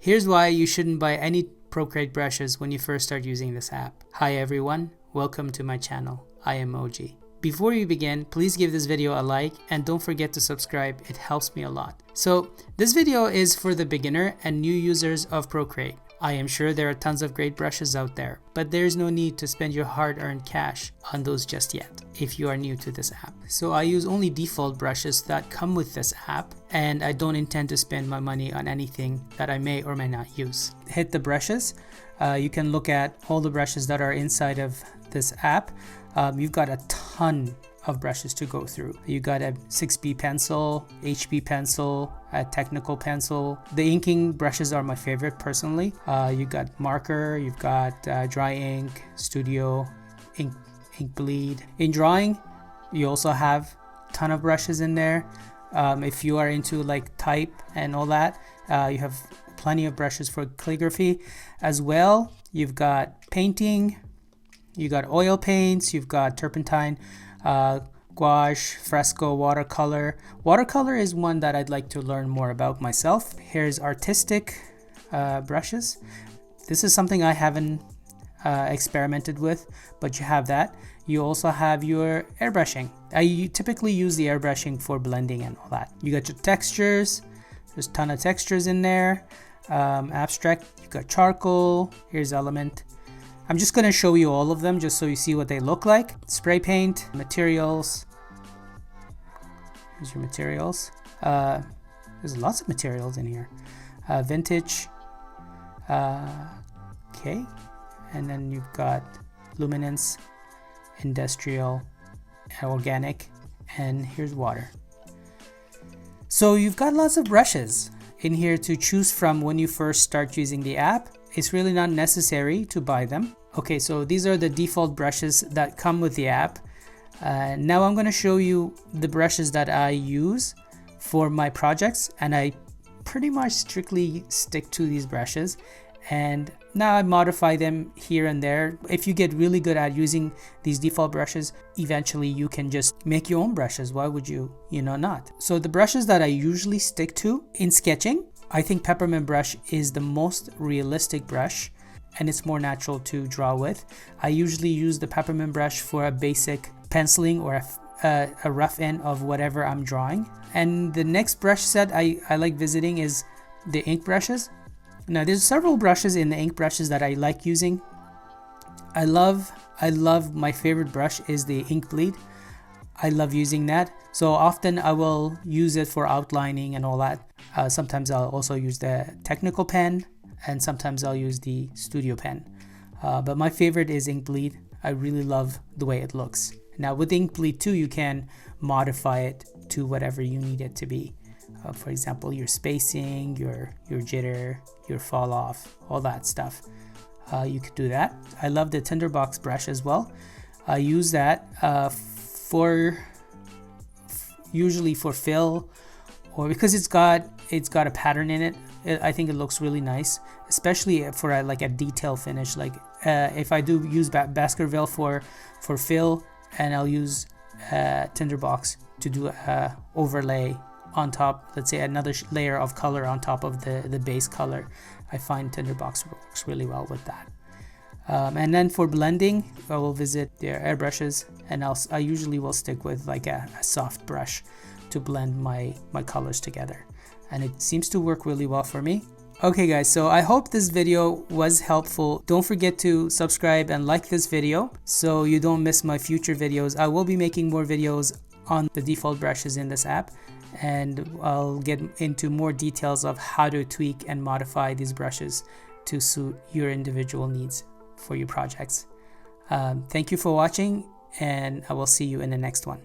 Here's why you shouldn't buy any Procreate brushes when you first start using this app. Hi everyone, welcome to my channel. I am OG. Before we begin, please give this video a like and don't forget to subscribe, it helps me a lot. So this video is for the beginner and new users of Procreate. I am sure there are tons of great brushes out there, but there's no need to spend your hard-earned cash on those just yet if you are new to this app. So I use only default brushes that come with this app, and I don't intend to spend my money on anything that I may or may not use. Hit the brushes. You can look at all the brushes that are inside of this app. You've got a ton of brushes to go through. You got a 6B pencil, HB pencil, a technical pencil. The inking brushes are my favorite personally. You got marker, you've got dry ink, studio, ink bleed. In drawing, you also have a ton of brushes in there. If you are into like type and all that, you have plenty of brushes for calligraphy as well. You've got painting, you got oil paints, you've got turpentine, gouache, fresco, watercolor. Watercolor is one that I'd like to learn more about myself. Here's artistic brushes. This is something I haven't experimented with, but you have that. You also have your airbrushing. I typically use the airbrushing for blending and all that. You got your textures. There's a ton of textures in there. Abstract, you got charcoal. Here's element. I'm just going to show you all of them just so you see what they look like. Spray paint, materials. Here's your materials. There's lots of materials in here. Vintage. Okay. And then you've got luminance, industrial, organic, and here's water. So you've got lots of brushes in here to choose from when you first start using the app. It's really not necessary to buy them. Okay, so these are the default brushes that come with the app. Now I'm going to show you the brushes that I use for my projects, and I pretty much strictly stick to these brushes. And now I modify them here and there. If you get really good at using these default brushes, eventually you can just make your own brushes. Why would you not? So the brushes that I usually stick to in sketching, I think peppermint brush is the most realistic brush and it's more natural to draw with. I usually use the peppermint brush for a basic penciling or a rough end of whatever I'm drawing. And the next brush set I like visiting is the ink brushes. Now there's several brushes in the ink brushes that I like using. I love my favorite brush is the ink bleed. I love using that. So often I will use it for outlining and all that. Sometimes I'll also use the technical pen and sometimes I'll use the studio pen. But my favorite is ink bleed. I really love the way it looks. Now with ink bleed too, you can modify it to whatever you need it to be. For example, your spacing, your jitter, your fall off, all that stuff. You could do that. I love the tinderbox brush as well. I use that usually for fill, or because it's got a pattern in it. I think it looks really nice, especially for like a detail finish. Like if I do use Baskerville for fill, and I'll use tinderbox to do a overlay on top, let's say another layer of color on top of the base color. I find tinderbox works really well with that. And then for blending, I will visit their airbrushes, and I usually will stick with like a soft brush to blend my colors together, and it seems to work really well for me. Okay guys, so I hope this video was helpful. Don't forget to subscribe and like this video so you don't miss my future videos. I will be making more videos on the default brushes in this app, and I'll get into more details of how to tweak and modify these brushes to suit your individual needs for your projects. Thank you for watching, and I will see you in the next one.